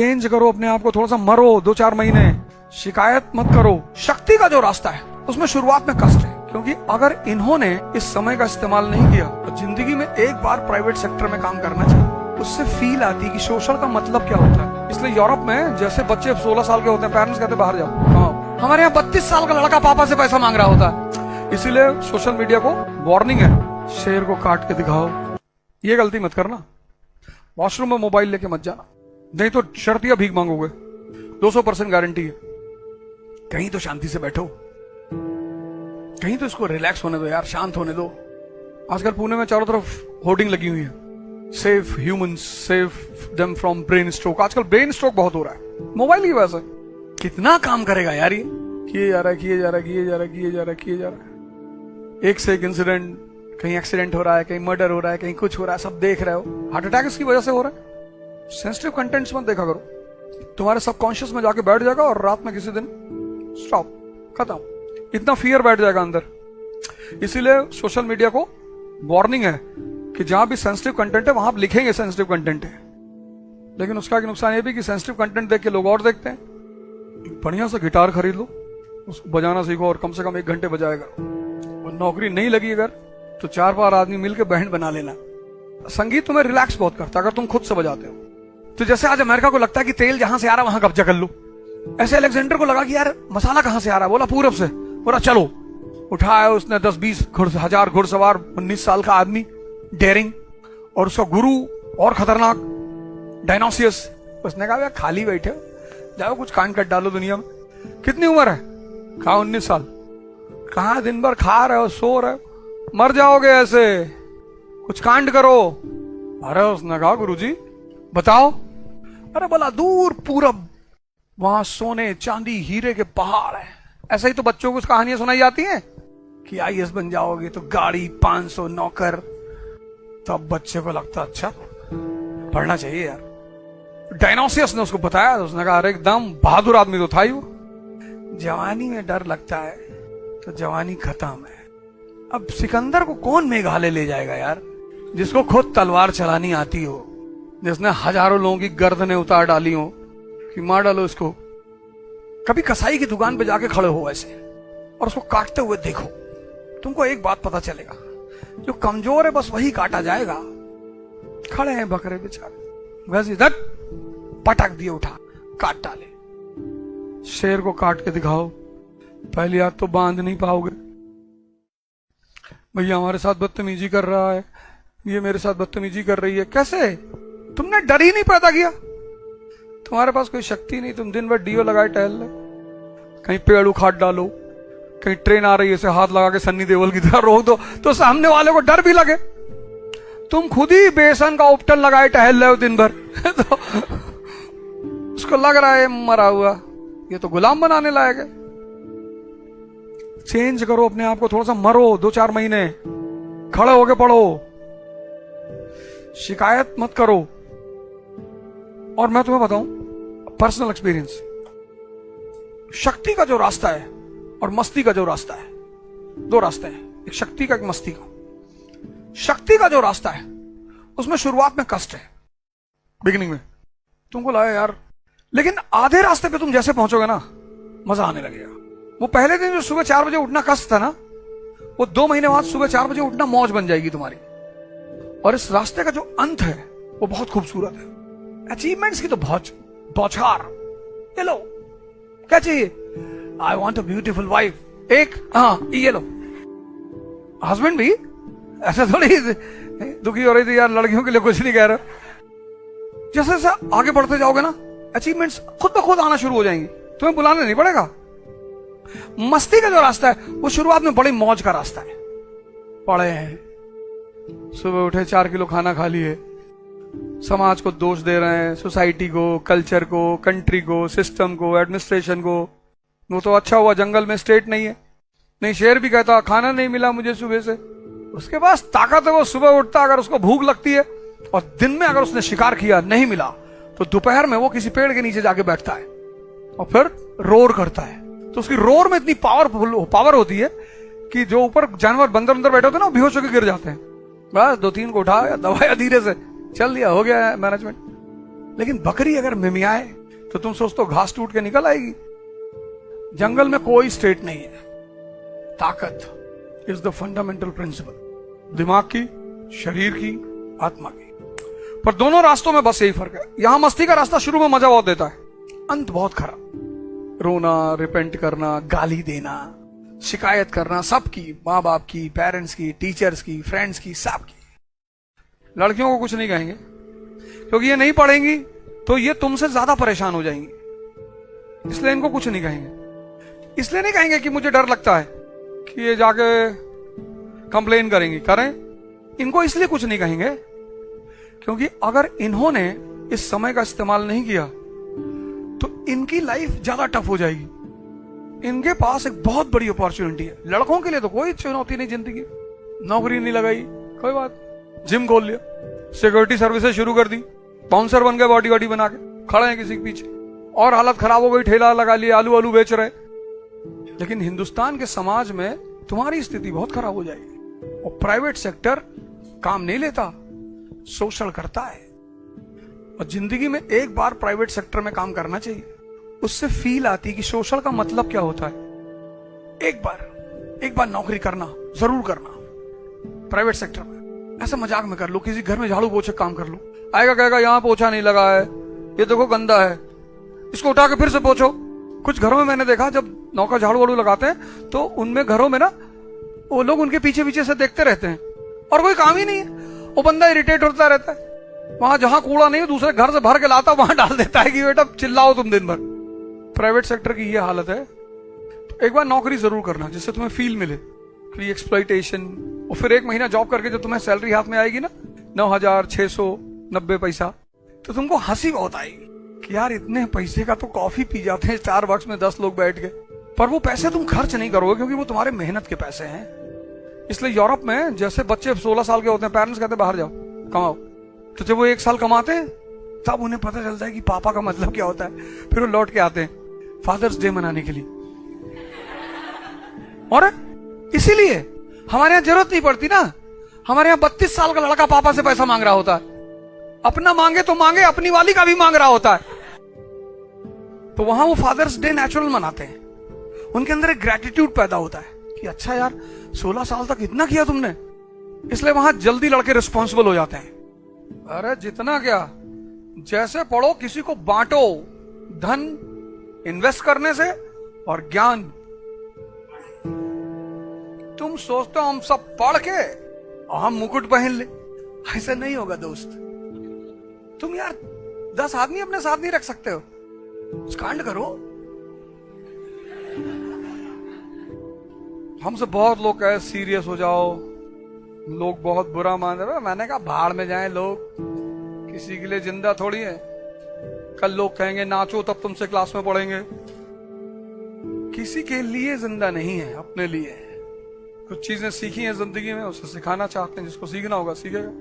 Change करो अपने आप को, थोड़ा सा मरो 2-4 महीने, शिकायत मत करो। शक्ति का जो रास्ता है उसमें शुरुआत में कष्ट है, क्योंकि अगर इन्होंने इस समय का इस्तेमाल नहीं किया तो जिंदगी में एक बार प्राइवेट सेक्टर में काम करना चाहिए, उससे फील आती है कि सोशल का मतलब क्या होता है। इसलिए यूरोप में जैसे बच्चे 16 साल के होते हैं, पेरेंट्स कहते हैं बाहर जाओ, हमारे यहाँ 32 साल का लड़का पापा से पैसा मांग रहा होता है। इसीलिए सोशल मीडिया को वार्निंग है, शेर को काट के दिखाओ, ये गलती मत करना। वॉशरूम में मोबाइल लेके मत जाना, नहीं तो शर्तिया भीख मांगोगे, 200% गारंटी है। कहीं तो शांति से बैठो, कहीं तो इसको रिलैक्स होने दो यार, शांत होने दो। आजकल पुणे में चारों तरफ होर्डिंग लगी हुई है, save humans, save them from brain stroke. आजकल ब्रेन स्ट्रोक बहुत हो रहा है मोबाइल की वजह से। कितना काम करेगा यार ये, किए जा रहा है, किए जा रहा है, किए जा रहा है, किए जा रहा है, किए जा रहा है। एक से एक इंसिडेंट, कहीं एक्सीडेंट हो रहा है, कहीं मर्डर हो रहा है, कहीं कुछ हो रहा है, सब देख रहे हो। हार्ट अटैक इसकी वजह से हो रहा है। सेंसिटिव कंटेंट्स मत देखा करो, तुम्हारे सबकॉन्शियस में जाके बैठ जाएगा और रात में किसी दिन स्टॉप, खत्म, इतना फियर बैठ जाएगा अंदर। इसीलिए सोशल मीडिया को वार्निंग है कि जहां भी सेंसिटिव कंटेंट है वहां आप लिखेंगे सेंसिटिव कंटेंट है, लेकिन उसका नुकसान ये भी कि सेंसिटिव कंटेंट देख के लोग और देखते हैं। बढ़िया सा गिटार खरीद लो, उसको बजाना सीखो और कम से कम 1 घंटे बजाएगा। और नौकरी नहीं लगी अगर तो 4-5 आदमी मिलकर बैंड बना लेना। संगीत तुम्हें रिलैक्स बहुत करता है अगर तुम खुद से बजाते हो। तो जैसे आज अमेरिका को लगता है कि तेल जहां से आ रहा है वहां कब्जा कर लो, ऐसे अलेक्जेंडर को लगा कि यार मसाला कहां से आ रहा है, बोला पूरब से, बोला चलो, उठाया उसने 10-20 1000 घुड़सवार, 19 साल का आदमी, डेयरिंग, और उसका गुरु और खतरनाक डायनोसियस। उसने कहा यार खाली बैठे हो, जाओ कुछ कांड कर डालो दुनिया में। कितनी उम्र है? कहा 19 साल। कहा दिन भर खा रहे हो, सो रहे हो, मर जाओगे ऐसे, कुछ कांड करो। अरे उसने कहा गुरुजी बताओ। अरे बोला दूर पूरब, वहां सोने चांदी हीरे के पहाड़ है। ऐसा ही तो बच्चों को उस कहानियां सुनाई जाती हैं कि आईएएस बन जाओगे तो गाड़ी, 500 नौकर। तो अब बच्चे को लगता अच्छा पढ़ना चाहिए यार। डायनोसियस ने उसको बताया, तो उसने कहा अरे एकदम बहादुर आदमी तो था ही वो। जवानी में डर लगता है तो जवानी खत्म है। अब सिकंदर को कौन मेघालय ले जाएगा यार, जिसको खुद तलवार चलानी आती हो, जिसने हजारों लोगों की गर्दनें उतार डाली हो कि मार डालो इसको। कभी कसाई की दुकान पे जाके खड़े हो ऐसे और उसको काटते हुए देखो, तुमको एक बात पता चलेगा, जो कमजोर है बस वही काटा जाएगा। खड़े हैं बकरे बेचारे, वैसे इधर पटक दिए, उठा काट डाले। शेर को काट के दिखाओ, पहली हाथ तो बांध नहीं पाओगे। भैया हमारे साथ बदतमीजी कर रहा है, ये मेरे साथ बदतमीजी कर रही है। कैसे? तुमने डर ही नहीं पैदा किया, तुम्हारे पास कोई शक्ति नहीं। तुम दिन भर डीओ लगाए टहल ले, कहीं पेड़ उखाड़ डालो, कहीं ट्रेन आ रही है हाथ लगा के सन्नी देओल की तरह रोक दो तो सामने वाले को डर भी लगे। तुम खुद ही बेसन का उपटन लगाए टहल रहे हो दिन भर तो उसको लग रहा है मरा हुआ, ये तो गुलाम बनाने लायक है। चेंज करो अपने आप को, थोड़ा सा मरो 2-4 महीने, खड़े होके पढ़ो, शिकायत मत करो। और मैं तुम्हें बताऊं पर्सनल एक्सपीरियंस, शक्ति का जो रास्ता है और मस्ती का जो रास्ता है, 2 रास्ते हैं, एक शक्ति का एक मस्ती का। शक्ति का जो रास्ता है उसमें शुरुआत में कष्ट है, बिगिनिंग में तुमको लगा यार, लेकिन आधे रास्ते पे तुम जैसे पहुंचोगे ना मजा आने लगेगा। वो पहले दिन जो सुबह 4 बजे उठना कष्ट था ना, वो 2 महीने बाद सुबह 4 बजे उठना मौज बन जाएगी तुम्हारी। और इस रास्ते का जो अंत है वो बहुत खूबसूरत है। अचीवमेंट्स की तो बौछार, ये लो क्या चाहिए, I want a beautiful wife, एक ये लो। हस्बैंड भी ऐसा थोड़ी दुखी हो रही थी यार, लड़कियों के लिए कुछ नहीं कह रहा। जैसे जैसे आगे बढ़ते जाओगे ना, अचीवमेंट्स खुद ब खुद आना शुरू हो जाएंगी, तुम्हें बुलाना नहीं पड़ेगा। मस्ती का जो रास्ता है वो शुरुआत में बड़ी मौज का रास्ता है। पढ़े हैं, सुबह उठे 4 किलो खाना खा लिए, समाज को दोष दे रहे हैं, सोसाइटी को, कल्चर को, कंट्री को, सिस्टम को, एडमिनिस्ट्रेशन को। वो तो अच्छा हुआ जंगल में स्टेट नहीं है, नहीं शेर भी कहता खाना नहीं मिला मुझे सुबह से। उसके पास ताकत है, वो सुबह उठता, अगर उसको भूख लगती है और दिन में अगर उसने शिकार किया नहीं मिला तो दोपहर में वो किसी पेड़ के नीचे जाके बैठता है और फिर रोर करता है। तो उसकी रोर में इतनी पावर होती है कि जो ऊपर जानवर बंदर अंदर बैठे होते हैं ना, बेहोश होकर गिर जाते हैं। बस 2-3 को उठाया, दबाया धीरे से, चल दिया, हो गया मैनेजमेंट। लेकिन बकरी अगर मिमियाए तो तुम सोचते हो घास टूट के निकल आएगी। जंगल में कोई स्टेट नहीं है। ताकत इज द फंडामेंटल प्रिंसिपल, दिमाग की, शरीर की, आत्मा की। पर दोनों रास्तों में बस यही फर्क है। यहां मस्ती का रास्ता शुरू में मजा बहुत देता है, अंत बहुत खराब। रोना, रिपेंट करना, गाली देना, शिकायत करना, सबकी, माँ बाप की, पेरेंट्स की, टीचर्स की, फ्रेंड्स की, सबकी। लड़कियों को कुछ नहीं कहेंगे क्योंकि ये नहीं पढ़ेंगी तो ये तुमसे ज्यादा परेशान हो जाएंगी, इसलिए इनको कुछ नहीं कहेंगे। इसलिए नहीं कहेंगे कि मुझे डर लगता है कि ये जाके कंप्लेन करेंगी, करें। इनको इसलिए कुछ नहीं कहेंगे क्योंकि अगर इन्होंने इस समय का इस्तेमाल नहीं किया तो इनकी लाइफ ज्यादा टफ हो जाएगी। इनके पास एक बहुत बड़ी अपॉर्चुनिटी है। लड़कों के लिए तो कोई चुनौती नहीं जिंदगी, नौकरी नहीं लगाई, कोई बात, जिम खोल लिया, सिक्योरिटी सर्विसेज शुरू कर दी, बाउंसर बन गए, बॉडी वॉडी बना के खड़े हैं किसी के पीछे, और हालत खराब हो गई, ठेला लगा लिया, आलू आलू बेच रहे। लेकिन हिंदुस्तान के समाज में तुम्हारी स्थिति बहुत खराब हो जाएगी। और प्राइवेट सेक्टर काम नहीं लेता, शोषण करता है। और जिंदगी में एक बार प्राइवेट सेक्टर में काम करना चाहिए, उससे फील आती कि शोषण का मतलब क्या होता है। एक बार नौकरी करना, जरूर करना प्राइवेट सेक्टर में। ऐसा मजाक में कर लो, किसी घर में झाड़ू पोछे काम कर लो, आएगा कहेगा यहाँ पोछा नहीं लगा है, ये देखो गंदा है, इसको उठा के फिर से पोछो। कुछ घरों में मैंने देखा जब नौका झाड़ू वाड़ू लगाते हैं तो उनमें घरों में ना वो लोग उनके पीछे पीछे से देखते रहते हैं और कोई काम ही नहीं है। वो बंदा इरिटेट होता रहता है, वहां जहां कूड़ा नहीं है दूसरे घर से भर के लाता वहां डाल देता है कि बेटा चिल्लाओ तुम दिन भर। प्राइवेट सेक्टर की ये हालत है। तो एक बार नौकरी जरूर करना जिससे तुम्हें फील मिले कि एक्सप्लॉइटेशन। और फिर 1 महीना जॉब करके जो तुम्हें सैलरी हाथ में आएगी ना 9,690 पैसा, तो तुमको हंसी बहुत आएगी कि यार इतने पैसे का तो कॉफी पी जाते हैं स्टारबक्स में 10 लोग बैठ के। पर वो पैसे तुम खर्च नहीं करोगे क्योंकि वो तुम्हारे मेहनत के पैसे हैं। इसलिए यूरोप में जैसे बच्चे 16 साल के होते हैं, पेरेंट्स कहते हैं बाहर जाओ कमाओ, तो जब वो 1 साल कमाते हैं तब उन्हें पता चलता है कि पापा का मतलब क्या होता है। फिर वो लौट के आते हैं फादर्स डे मनाने के लिए। और इसीलिए हमारे यहां जरूरत नहीं पड़ती ना। हमारे यहां 32 साल का लड़का पापा से पैसा मांग रहा होता है, अपना मांगे तो मांगे, अपनी वाली का भी मांग रहा होता है। तो वहां वो फादर्स डे नेचुरल मनाते हैं, उनके अंदर एक ग्रेटिट्यूड पैदा होता है कि अच्छा यार 16 साल तक इतना किया तुमने, इसलिए वहां जल्दी लड़के रिस्पॉन्सिबल हो जाते हैं। अरे जितना क्या, जैसे पढ़ो किसी को बांटो, धन इन्वेस्ट करने से और ज्ञान। तुम सोचते हो हम सब पढ़ के और हम मुकुट पहन ले, ऐसा नहीं होगा दोस्त। तुम यार 10 आदमी अपने साथ नहीं रख सकते हो, कांड करो। हमसे बहुत लोग कहे सीरियस हो जाओ, लोग बहुत बुरा मान रहे। मैंने कहा भाड़ में जाएं लोग, किसी के लिए जिंदा थोड़ी है। कल लोग कहेंगे नाचो तब तुमसे क्लास में पढ़ेंगे। किसी के लिए जिंदा नहीं है, अपने लिए है। कुछ चीजें सीखी हैं जिंदगी में, उसे सिखाना चाहते हैं, जिसको सीखना होगा सीखेगा।